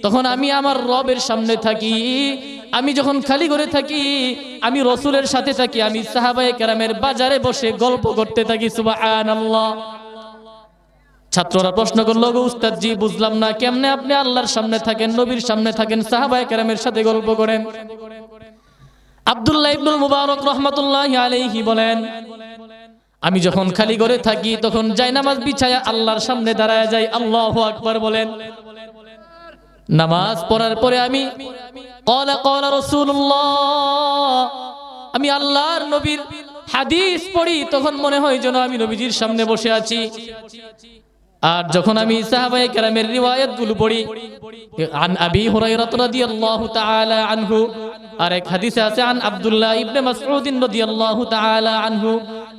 তখন আমি আমার রবের সামনে থাকি। আমি যখন খালি ঘরে থাকি আমি রাসূলের সাথে থাকি, আমি সাহাবায়ে কেরামের বাজারে বসে গল্প করতে থাকি। সুবহানাল্লাহ। ছাত্ররা প্রশ্ন করলো, গো উস্তাদ জি বুঝলাম না, কেমনে আপনি আল্লাহর সামনে থাকেন, নবীর সামনে থাকেন, সাহাবায়ে কেরামের সাথে গল্প করেন? আব্দুল্লাহ ইবনুল মুবারক রাহমাতুল্লাহি আলাইহি বলেন, আমি যখন খালি ঘরে থাকি তখন জায়নামাজ বিছায়া আল্লাহর সামনে দাঁড়ায় যাই, আল্লাহু আকবার বলেন। নামাজ পড়ার পরে আমি ক্বালা রাসূলুল্লাহ, আমি আল্লাহর নবীর হাদিস পড়ি, তখন মনে হয় যেন আমি নবীজির সামনে বসে আছি। আর যখন আমি সাহাবায়ে কেরামের রিওয়ায়াতগুলো পড়ি, আন আবি হুরায়রা রাদিয়াল্লাহু তাআলা আনহু, আর এক হাদিসে আছে আন আব্দুল্লাহ ইবনে মাসউদ রাদিয়াল্লাহু তাআলা আনহু,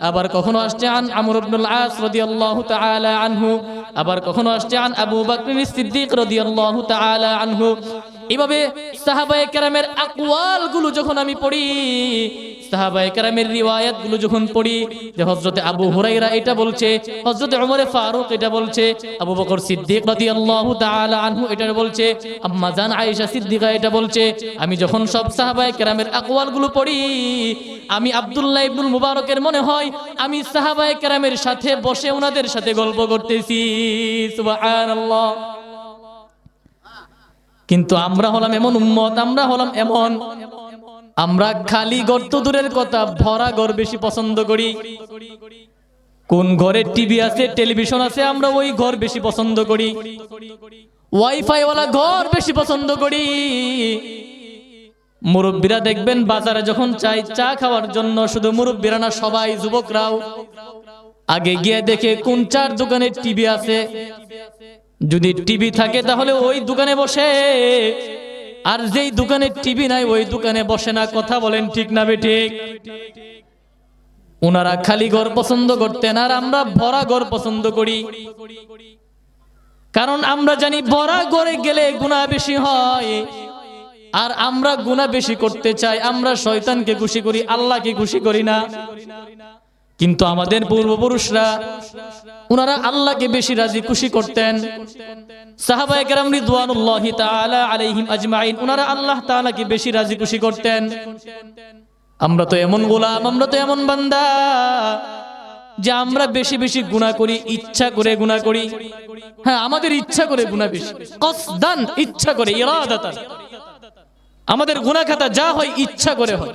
আবার কখনো আসছে আন আমর ইবনুল আস রাদিয়াল্লাহু তাআলা আনহু, আবার কখনো আসছে আন আবু বকর সিদ্দিক রাদিয়াল্লাহু তাআলা আনহু। এভাবে সাহাবায়ে কেরামের আকওয়ালগুলো যখন আমি পড়ি, সাহাবায়ে কেরামের রিওয়ায়াতগুলো যখন পড়ি, যে হযরতে আবু হুরায়রা এটা বলছে, হযরতে ওমর ফারুক এটা বলছে, আবু বকর সিদ্দিক রাদিয়াল্লাহু তাআলা আনহু এটা বলছে, আম্মা জান আয়েশা সিদ্দিকা এটা বলছে, আমি যখন সব সাহাবায়ে কেরামের আকওয়ালগুলো পড়ি, আমি আব্দুল্লাহ ইবনুল মুবারকের মনে হয় আমি সাহাবায়ে কেরামের সাথে বসে ওনাদের সাথে গল্প করতেছি। সুবহানাল্লাহ। কিন্তু আমরা হলাম এমন উম্মত, আমরা হলাম এমন, আমরা খালি ঘর তো দূরের কথা, ভরা ঘর বেশি পছন্দ করি। কোন ঘরে টিভি আছে, টেলিভিশন আছে, আমরা ওই ঘর বেশি পছন্দ করি। ওয়াইফাই ওয়ালা ঘর বেশি পছন্দ করি। মুরব্বীরা দেখবেন বাজারে যখন চাই চা খাওয়ার জন্য, শুধু মুরব্বীরা না, সবাই যুবকরাও আগে গিয়ে দেখে কোন চার দোকানে টিভি আছে। যদি টিভি থাকে তাহলে ওই দোকানে বসে, আর যেই দোকানে টিভি নাই ওই দোকানে বসে না। কথা বলেন ঠিক না বেঠিক? ওনারা খালি ঘর পছন্দ করতেন, আর আমরা ভরা ঘর পছন্দ করি। কারণ আমরা জানি ভরা ঘরে গেলে গুনাহ বেশি হয়, আর আমরা গুনাহ বেশি করতে চাই। আমরা শয়তানকে খুশি করি, আল্লাহকে খুশি করি না। কিন্তু আমাদের পূর্বপুরুষরা ওনারা আল্লাহকে বেশি রাজি খুশি করতেন। সাহাবায়ে কেরাম রিদওয়ানুল্লাহি তাআলা আলাইহিম আজমাইন, ওনারা আল্লাহ তাআলাকে বেশি রাজি খুশি করতেন। আমরা তো এমন গোলাম, আমরা তো এমন বান্দা যে আমরা বেশি বেশি গুনাহ করি, ইচ্ছা করে গুনাহ করি। হ্যাঁ, আমাদের ইচ্ছা করে গুনাহ বেশি, কসদান, ইচ্ছা করে, ইরাদাতান। আমাদের গুনাহ খাতা যা হয় ইচ্ছা করে হয়।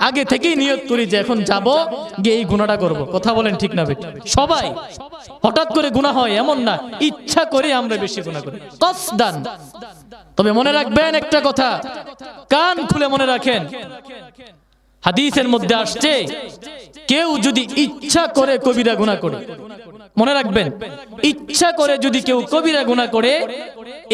আগে থেকেই নিয়ত করি যে এখন যাব গিয়ে এই গুনাহটা করব। কথা বলেন ঠিক না বেঠিক? সবাই হঠাৎ করে গুনাহ হয় এমন না, ইচ্ছা করে আমরা বেশি গুনাহ করি, কসদান। তবে মনে রাখবেন একটা কথা, কান খুলে মনে রাখেন, হাদিসের মধ্যে আসছে কেউ যদি ইচ্ছা করে কবিরা গুনাহ করে, মনে রাখবেন, ইচ্ছা করে যদি কেউ কবিরা গুনাহ করে,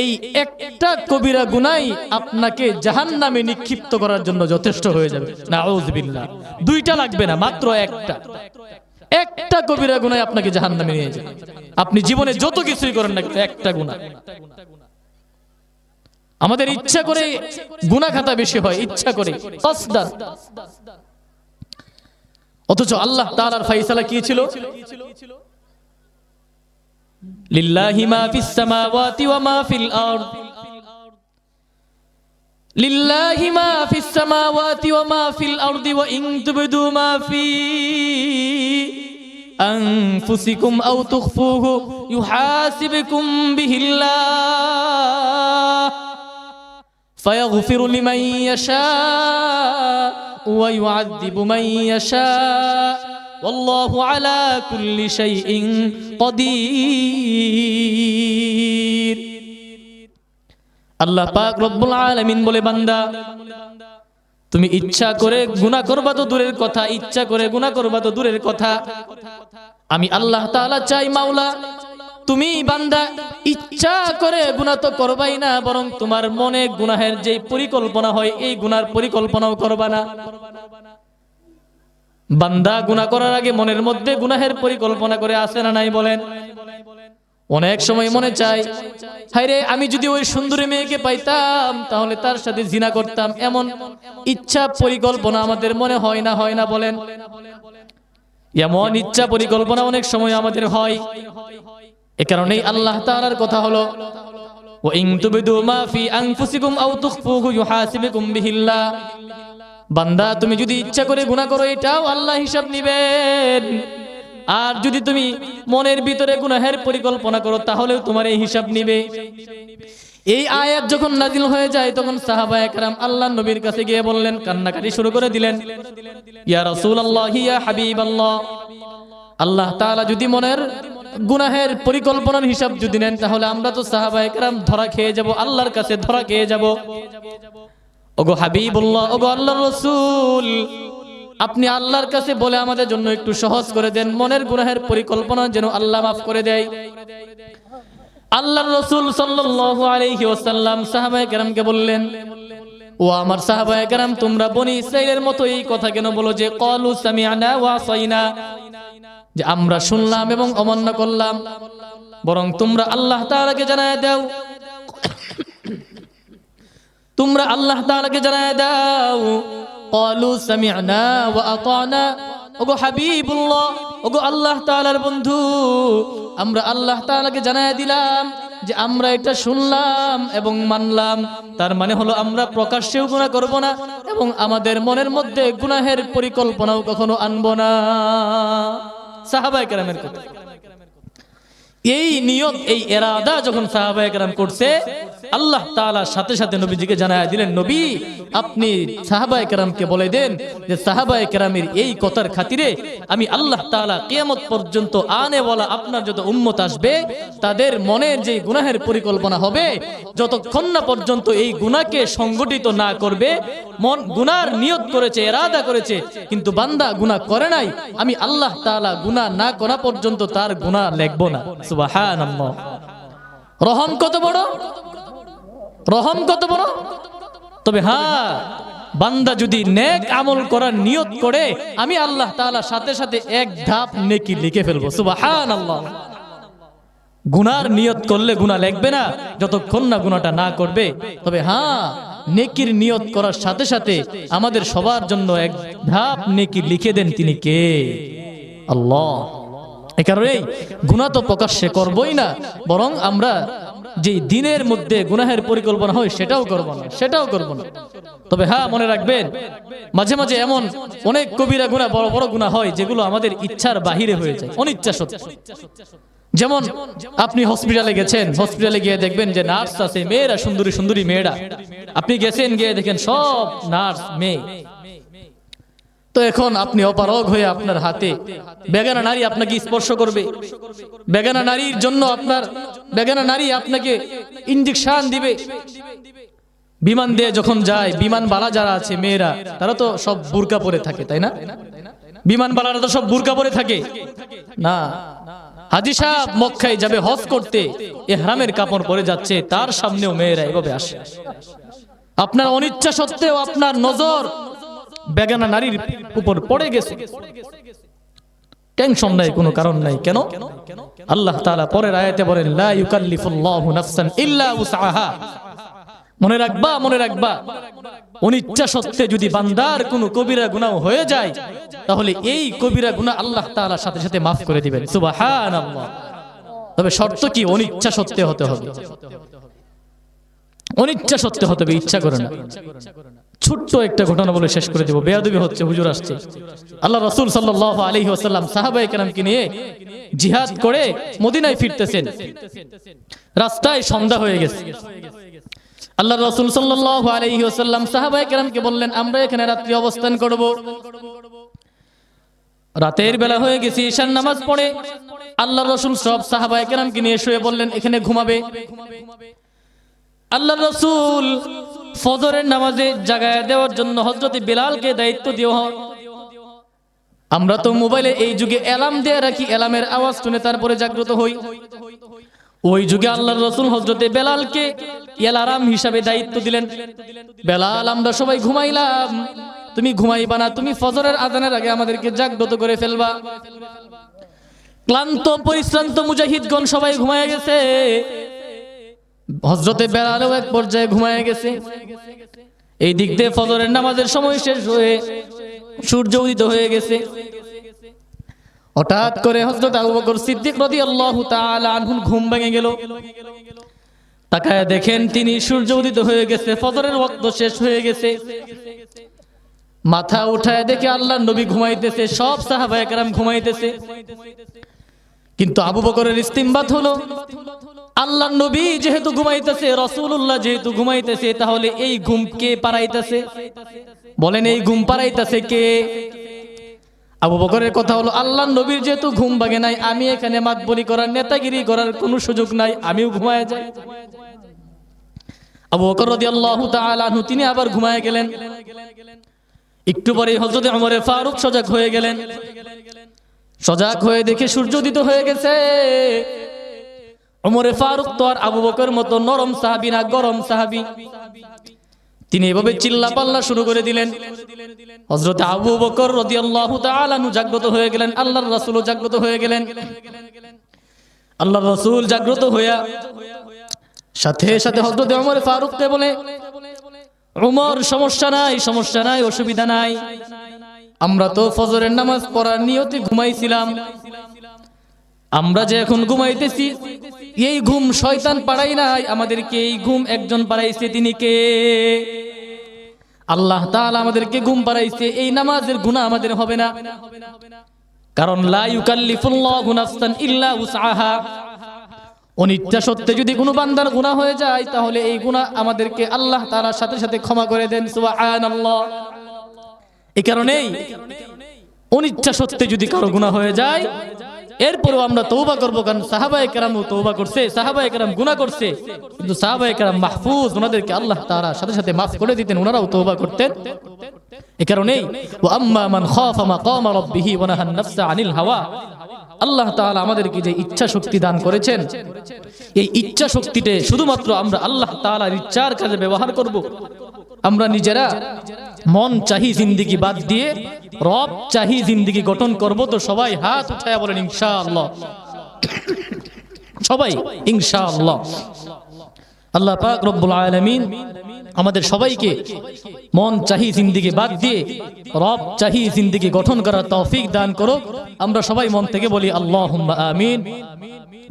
এই একটা কবিরা গুনাহই আপনাকে জাহান্নামে নিক্ষিপ্ত করার জন্য যথেষ্ট হয়ে যাবে। নাউযুবিল্লাহ। 2টা লাগবে না, মাত্র একটা কবিরা গুনাহ আপনাকে জাহান্নামে নিয়ে যাবে। আপনি জীবনে যত কিছুই করেন না, একটা গুনাহ। আমাদের ইচ্ছা করে গুনাহ খাতা বেশি হয়, ইচ্ছা করে, কসদান। অথচ আল্লাহ তাআলার ফয়সালা কি ছিল? লিল্লাহি মা ফিস সামাওয়াতি ওয়া মা ফিল আরদ, লিল্লাহি মা ফিস সামাওয়াতি ওয়া মা ফিল আরদি ওয়া ইন তুবদু মা ফি আনফুসিকুম আও তুখফুহু ইউহাসিবকুম বিহিল্লাহ ফায়াগফিরু লিমান ইয়াশা ওয়া ইউআযযিবু মান ইয়াশা ওয়াল্লাহু আলা কুল্লি শাইইন কাদির। আল্লাহ পাক রব্বুল আলামিন বলে, বান্দা তুমি ইচ্ছা করে গুনাহ করবা তো দূরের কথা, ইচ্ছা করে গুনাহ করবা তো দূরের কথা। আমি আল্লাহ তাআলা চাই মাওলা তুমি বান্দা ইচ্ছা করে গুনাহ তো করবাই না, বরং তোমার মনে গুনাহের যে পরিকল্পনা হয় এই গুনার পরিকল্পনাও করবা না। বান্দা গুনাহ করার আগে মনের মধ্যে গুনাহের পরিকল্পনা করে আসে না নাই বলেন? অনেক সময় মনে চায় হায়রে আমি যদি ওই সুন্দরী মেয়েকে পাইতাম তাহলে তার সাথে জিনা করতাম, এমন ইচ্ছা পরিকল্পনা আমাদের মনে হয় না বলেন? এমন ইচ্ছা পরিকল্পনা অনেক সময় আমাদের হয়। এ কারণেই আল্লাহ তাআলার কথা হলো ওয়া ইন তুবদু মা ফি আনফুসিকুম আও তুখফুহু ইউহাসিবুকুম বিহিল্লাহ। বান্দা তুমি যদি ইচ্ছা করে গুনাহ করো এটাও আল্লাহ হিসাব নেবেন, আর যদি তুমি মনের ভিতরে গুনাহের পরিকল্পনা করো তাহলেও তোমার এই হিসাব নিবে। এই আয়াত যখন নাজিল হয়ে যায় তখন সাহাবায়ে কেরাম আল্লাহর নবীর কাছে গিয়ে বললেন, কান্নাকাটি শুরু করে দিলেন, ইয়া রাসূলুল্লাহ ইয়া হাবিবাল্লাহ, আল্লাহ তাআলা যদি মনের গুনাহের পরিকল্পনার হিসাব যদি নেন তাহলে আমরা তো সাহাবায়ে কেরাম ধরা খেয়ে যাব, আল্লাহর কাছে ধরা খেয়ে যাব। ওগো হাবিবুল্লাহ, ওগো আল্লাহর রাসূল, আপনি আল্লাহর কাছে বলে আমাদের জন্য একটু সহজ করে দেন, মনের গুনাহের পরিকল্পনা যেন আল্লাহ মাফ করে দেয়। আল্লাহর রাসূল সাল্লাল্লাহু আলাইহি ওয়াসাল্লাম সাহাবায়ে কেরামকে বললেন, ও আমার সাহাবায়ে কেরাম তোমরা বনি ইসরাইলের মতো এই কথা কেন বলো যে ক্বালু সামি'না ওয়া আসাইনা, যে আমরা শুনলাম এবং অমান্য করলাম, বরং তোমরা আল্লাহ তাআলাকে জানায় দাও, তোমরা আল্লাহ তাআলাকে জানায় দাও ক্বালু সামি'না ওয়া আতা'না। ওগো হাবিবুল্লাহ, ওগো আল্লাহ তাআলার বন্ধু, আমরা আল্লাহ তাআলাকে জানায় দিলাম যে আমরা এটা শুনলাম এবং মানলাম। তার মানে হলো আমরা প্রকাশ্যেও গুনাহ করব না এবং আমাদের মনের মধ্যে গুনাহের পরিকল্পনাও কখনো আনব না। সাহাবায়ে কেরামের কথা, এই নিয়ত এই ইরাদা যখন সাহাবায়ে কেরাম করছে, আল্লাহ তাআলা সাথে সাথে নবীজিকে জানায় দিলেন, নবী আপনি সাহাবায়ে কেরামকে বলে দেন যে সাহাবায়ে কেরামের এই কথার খাতিরে আমি আল্লাহ তাআলা কিয়ামত পর্যন্ত আনেওয়ালা আপনার যত উম্মত আসবে তাদের মনের যে গুনাহের পরিকল্পনা হবে, যতক্ষণ না পর্যন্ত এই গুনাহকে সংগঠিত না করবে, মন গুনার নিয়ত করেছে, ইরাদা করেছে কিন্তু বান্দা গুনাহ করে নাই, আমি আল্লাহ তাআলা গুনাহ না করা পর্যন্ত তার গুনাহ লিখব না। সুবহানাল্লাহ, রহম কত বড়, রহম কত বড়। তবে হ্যাঁ, বান্দা যদি নেক আমল করার নিয়ত করে আমি আল্লাহ তাআলা সাথে সাথে এক ধাপ নেকি লিখে ফেলবো। সুবহানাল্লাহ, গুনার নিয়ত করলে গুনাহ লিখবে না যতক্ষণ না গুনাহটা না করবে। তবে হ্যাঁ, নেকির নিয়ত করার সাথে সাথে আমাদের সবার জন্য এক ধাপ নেকি লিখে দেন, তিনি কে? আল্লাহ। এই কারণেই গুনাহ তো প্রকাশ্যে করবই না, বরং আমরা যে দিনের মধ্যে গুনাহের পরিকল্পনা হয় সেটাও করব না, সেটাও করব না। তবে হ্যাঁ, মনে রাখবেন মাঝে মাঝে এমন অনেক কবিরা গুনাহ, বড় বড় গুনাহ হয় যেগুলো আমাদের ইচ্ছার বাহিরে হয়ে যায়, অনিচ্ছা সত্ত্বেও। যেমন আপনি হসপিটালে গেছেন, হসপিটালে গিয়ে দেখবেন যে নার্স আছে, মেয়েরা সুন্দরী সুন্দরী মেয়েরা, আপনি গেছেন গিয়ে দেখেন সব নার্স মেয়ে। তো এখন আপনি অপারগ হয়ে আপনার হাতে বেগানা নারী আপনাকে স্পর্শ করবে, বেগানা নারীর জন্য আপনার বেগানা নারী আপনাকে ইনজেকশন দিবে। বিমান দিয়ে যখন যায়, বিমান বালা যারা আছে মেয়েরা, তারা তো সব বুরকা পরে থাকে, তাই না? বিমান বালারা তো সব বুরকা পরে থাকে না। হাজী সাহেব মক্কায় যাবে হজ করতে, ইহরামের কাপড় পরে যাচ্ছে, তার সামনেও মেয়েরা এভাবে আসে। আপনার অনিচ্ছা সত্ত্বেও আপনার নজর বেগানা নারীর উপর পড়ে গেছে, টেনশন নাই, কোনো কারণ নাই। কেন? আল্লাহ তাআলা পরের আয়াতে বলেন, লা ইউকাল্লিফুল্লাহু নাফসান ইল্লা উসআহা। মনে রাখবা, মনে রাখবা, অনিচ্ছা সত্ত্বে যদি বান্দার কোনো কবিরা গুনাহ হয়ে যায় তাহলে এই কবিরা গুনাহ আল্লাহ তাআলা সাথে সাথে মাফ করে দিবেন। সুবহানাল্লাহ। তবে শর্ত কি? অনিচ্ছা সত্ত্বে হতে হবে, অনিচ্ছা সত্ত্বে হতে হবে, ইচ্ছা করে না। ছোট্ট একটা ঘটনা বলে শেষ করে দেব, বেয়াদবি হচ্ছে, হুজুর আসছে। আল্লাহ রাসূল সাল্লাল্লাহু আলাইহি ওয়াসাল্লাম সাহাবায়ে কেরামকে নিয়ে জিহাদ করে মদিনায় ফিরতেছেন। রাস্তায় সন্ধ্যা হয়ে গেছে। আল্লাহ রাসূল সাল্লাল্লাহু আলাইহি ওয়াসাল্লাম সাহাবায়ে কেরামকে বললেন, আমরা এখানে রাত্রি অবস্থান করব। রাতের বেলা হয়ে গেছে, ঈশার নামাজ পড়ে আল্লাহ রাসূল সব সাহাবায়ে কেরামকে নিয়ে শুয়ে বললেন এখানে ঘুমাবে। আল্লাহ রাসূল ফজরের নামাজে জাগায় দেওয়ার জন্য হযরত বিলালকে দায়িত্ব দেওয়া হয়। আমরা তো মোবাইলে এই যুগে অ্যালার্ম দিয়ে রাখি, অ্যালার্মের আওয়াজ শুনে তারপরে জাগ্রত হই। ওই যুগে আল্লাহর রাসূল হযরত বেলালকে অ্যালার্ম হিসাবে দায়িত্ব দিলেন, বেলাল আমরা সবাই ঘুমাইলাম, তুমি ঘুমাইবা না, তুমি ফজরের আযানের আগে আমাদেরকে জাগ্রত করে ফেলবা। ক্লান্ত পরিশ্রান্ত মুজাহিদগণ সবাই ঘুমায় গেছে, হযরতে বেলালও এক পর্যায়ে ঘুমায় গেছে। এই দিক দিয়ে ফজরের নামাজের সময় শেষ হয়ে সূর্য উদিত হয়ে গেছে। হঠাৎ করে হযরত আবু বকর সিদ্দিক রাদিয়াল্লাহু তাআলা আনহু ঘুম ভেঙে গেল। তাকায় দেখেন তিনি সূর্য উদিত হয়ে গেছে, ফজরের ওয়াক্ত শেষ হয়ে গেছে। মাথা উঠায় দেখে আল্লাহর নবী ঘুমাইতেছে, সব সাহাবায়ে কেরাম ঘুমাইতেছে। কিন্তু আবু বকরের ইস্তিমবাত হলো, আল্লাহর নবী যেহেতু ঘুমাইতেছে, রাসূলুল্লাহ যেহেতু ঘুমাইতেছে, তাহলে এই ঘুম কে পারাইতেছে? বলেন এই ঘুম পারাইতেছে কে? আবু বকরের কথা হলো, আল্লাহর নবীর যেহেতু ঘুম ভাঙে নাই, আমি এখানে মাতবরি করার, নেতাগিরি করার কোনো সুযোগ নাই, আমিও ঘুমায় যাই। আবু বকর রাদিয়াল্লাহু তাআলা আনহু তিনি আবার ঘুমায় গেলেন। একটু পরে হযরত ওমর ফারুক সজাগ হয়ে গেলেন। সজাগ হয়ে দেখে সূর্য উদিত হয়ে গেছে। ওমর ফারুক তো আর আবু বকর মতো নরম সাহাবী না, গরম সাহাবী। তিনি এভাবে চিল্লা পাল্লা শুরু করে দিলেন। হযরত আবু বকর রাদিয়াল্লাহু তাআলা আনহু জাগ্রত হয়ে গেলেন, আল্লাহর রাসূলও জাগ্রত হয়ে গেলেন। আল্লাহর রাসূল জাগ্রত হইয়া সাথে সাথে হযরত ওমর ফারুককে বলে, ওমর সমস্যা নাই, সমস্যা নাই, অসুবিধা নাই, আমরা তো ফজরের নামাজ পড়ার নিয়তে ঘুমাইছিলাম, আমরা যে এখন ঘুমাইতেছি এই ঘুম শয়তান পাড়াই নাই, আমাদেরকে এই ঘুম একজন পাড়াইছে। তিনি কে? আল্লাহ তাআলা আমাদেরকে ঘুম পাড়াইছে। এই নামাজের গুনাহ আমাদের হবে না, কারণ লা ইউকাল্লিফুল্লাহু নাফসান ইল্লা উসআহা। অনিচ্ছা সত্ত্বে যদি কোনো বান্দার গুনাহ হয়ে যায়, তাহলে এই গুনাহ আমাদেরকে আল্লাহ তাআলা সাথে সাথে ক্ষমা করে দেন। সুবহানাল্লাহ। এই কারণেই অনিচ্ছা সত্ত্বে যদি কারো গুনাহ হয়ে যায়, এরপরও আমরা তওবা করব, কারণ সাহাবায়ে কেরামও তওবা করছে, সাহাবায়ে কেরাম গুনাহ করছে, কিন্তু সাহাবায়ে কেরাম মাহফুজ, ওনাদেরকে আল্লাহ তাআলা সাথে সাথে মাফ করে দিতেন, ওনারাও তওবা করতেন। এই কারণেই ওয়া আম্মা মান খাফা মাকামা রাব্বিহি ওয়া নাহান নাফসা আনিল হাওয়া, আল্লাহ তাআলা আমাদেরকে যে ইচ্ছা শক্তি দান করেছেন, এই ইচ্ছা শক্তিতে শুধুমাত্র আমরা আল্লাহ তাআলার ইচ্ছার কাজে ব্যবহার করব। আমরা নিজেরা মন চাহি জিন্দেগি বাদ দিয়ে রব চাহি জিন্দেগি গঠন করব। তো সবাই হাত উঠায়া বলেন ইনশাআল্লাহ, সবাই ইনশাআল্লাহ। আল্লাহ পাক রব্বুল আলামিন আমাদের সবাইকে মন চাহি জিন্দেগি বাদ দিয়ে রব চাহি জিন্দেগি গঠন করার তৌফিক দান করুক। আমরা সবাই মন থেকে বলি আল্লাহুম্মা আমিন।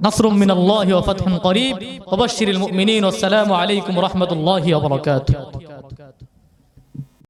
নাসরুম মিনাল্লাহি ওয়া ফাতহুন করিব ওয়া বাশশিরিল মুমিনিন। আসসালামু আলাইকুম ওয়া রাহমাতুল্লাহি ওয়া বারাকাতুহু।